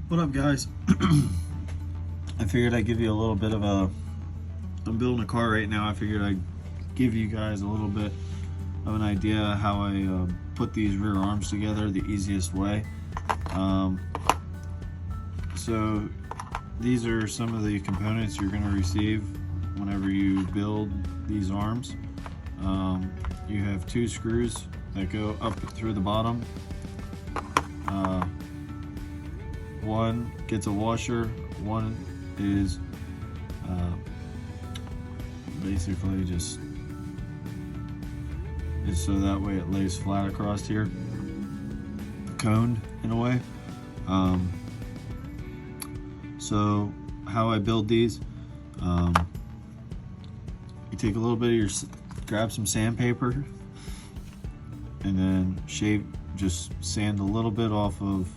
What up, guys? I figured I'd give you a little bit of I'm building a car right now. I figured I'd give you guys a little bit of an idea how I put these rear arms together the easiest way. So these are some of the components you're going to receive whenever you build these arms. You have 2 screws that go up through the bottom. One gets a washer, one is basically just is so that way it lays flat across here, coned in a way. So how I build these, you take a little bit of grab some sandpaper and then just sand a little bit off of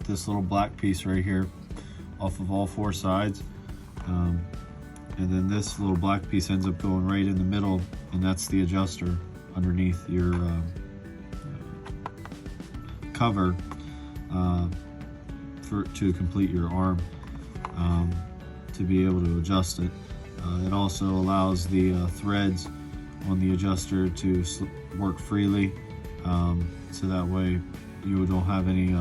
this little black piece right here, off of all 4 sides, and then this little black piece ends up going right in the middle, and that's the adjuster underneath your cover to complete your arm, to be able to adjust it. It also allows the threads on the adjuster to work freely, so that way you don't have any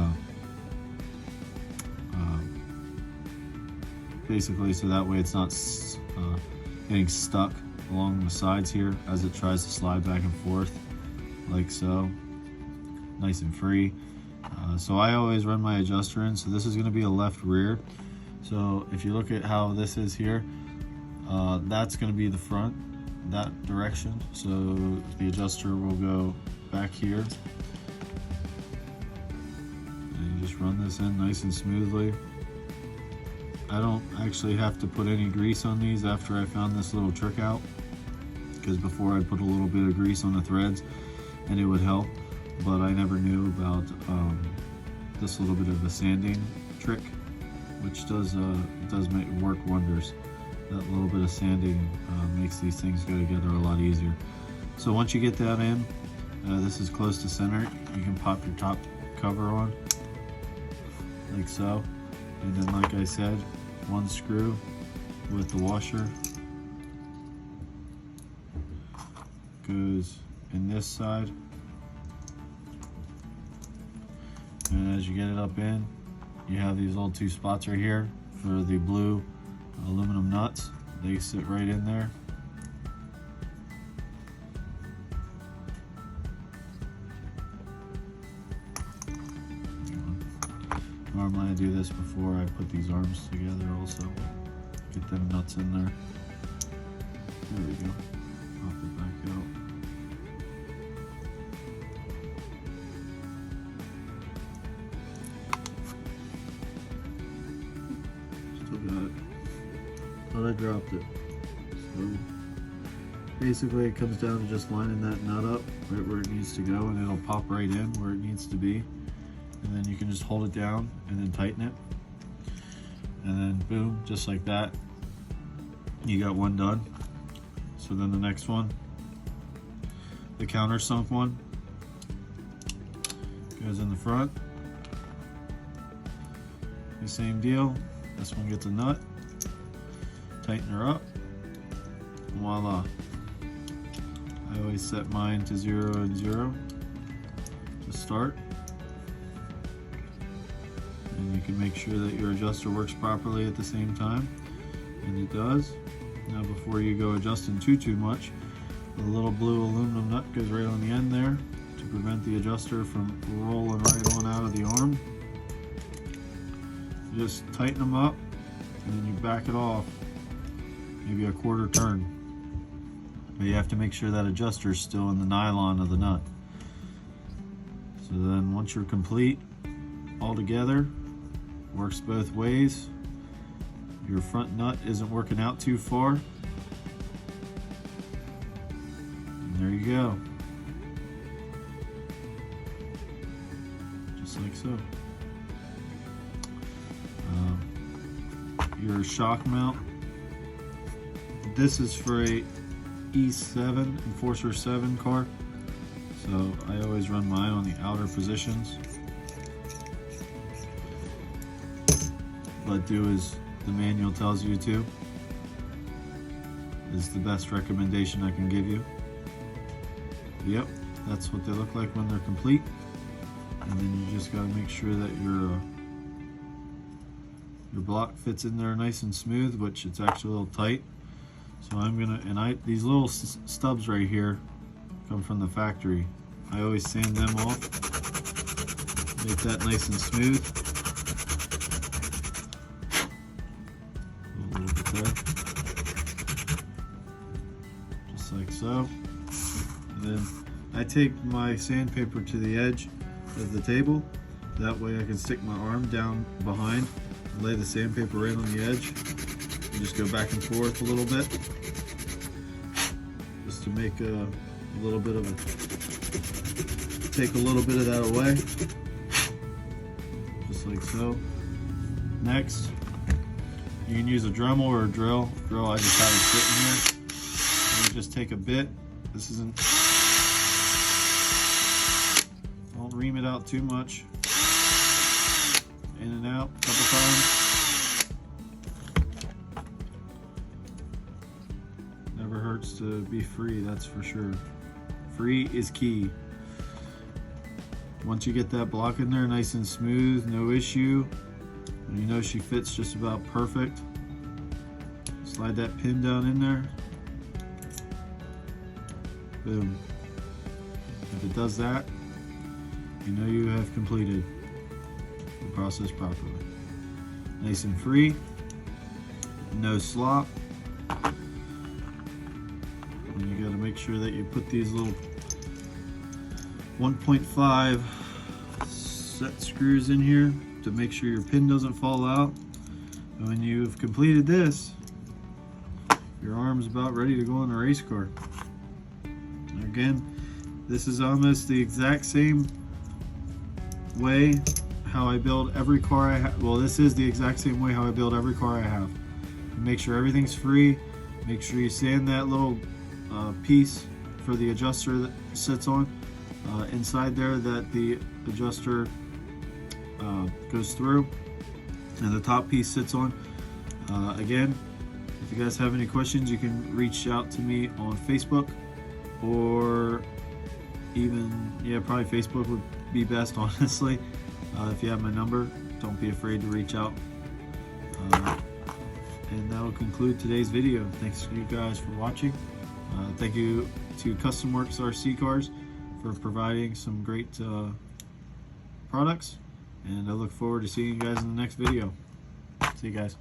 basically, so that way it's not getting stuck along the sides here as it tries to slide back and forth like so, nice and free. So I always run my adjuster in, so this is going to be a left rear. So if you look at how this is here, that's going to be the front, that direction, so the adjuster will go back here, and you just run this in nice and smoothly. I don't actually have to put any grease on these after I found this little trick out, because before I'd put a little bit of grease on the threads and it would help, but I never knew about this little bit of a sanding trick, which does work wonders. That little bit of sanding makes these things go together a lot easier. So once you get that in, this is close to center, you can pop your top cover on like so, and then like I said, 1 screw with the washer goes in this side, and as you get it up in, you have these little 2 spots right here for the blue aluminum nuts. They sit right in there. Normally I do this before I put these arms together also. Get them nuts in there. There we go. Pop it back out. Still got it. Thought I dropped it. So basically it comes down to just lining that nut up right where it needs to go, and it'll pop right in where it needs to be. And then you can just hold it down and then tighten it, and then boom, just like that, you got one done. So then the next one, the countersunk one, goes in the front. The same deal. This one gets a nut, tighten her up, voila. I always set mine to 0 and 0 to start. And you can make sure that your adjuster works properly at the same time, and it does. Now before you go adjusting too much, the little blue aluminum nut goes right on the end there to prevent the adjuster from rolling right on out of the arm. You just tighten them up, and then you back it off maybe a 1/4 turn, but you have to make sure that adjuster is still in the nylon of the nut. So then once you're complete all together, works both ways, your front nut isn't working out too far, and there you go, just like so. Your shock mount, this is for a E7 Enforcer 7 car, so I always run mine on the outer positions. but do as the manual tells you to, is the best recommendation I can give you. Yep, that's what they look like when they're complete. And then you just got to make sure that your block fits in there nice and smooth, which it's actually a little tight. So I'm gonna, these little stubs right here come from the factory. I always sand them off, make that nice and smooth. A little bit there, just like so. And then I take my sandpaper to the edge of the table. That way I can stick my arm down behind, lay the sandpaper right on the edge, and just go back and forth a little bit, just to make a little bit of take a little bit of that away, just like so. Next, you can use a Dremel or a drill. I just have it sitting here. And you just take a bit. This isn't, don't ream it out too much. In and out a couple times. Never hurts to be free, that's for sure. Free is key. Once you get that block in there nice and smooth, no issue, and you know she fits just about perfect, slide that pin down in there. Boom. If it does that, you know you have completed the process properly. Nice and free, no slop. And you got to make sure that you put these little 1.5 set screws in here to make sure your pin doesn't fall out. And when you've completed this, your arm's about ready to go on a race car. Again, this is almost the exact same way how I build every car I have. Well, this is the exact same way how I build every car I have. Make sure everything's free. Make sure you sand that little piece for the adjuster that sits on inside there, that the adjuster goes through, and the top piece sits on. Again, if you guys have any questions, you can reach out to me on Facebook, or even, yeah, probably Facebook would be best, honestly. If you have my number, don't be afraid to reach out. And that will conclude today's video. Thanks to you guys for watching. Thank you to Customworks RC Cars for providing some great products. And I look forward to seeing you guys in the next video. See you guys.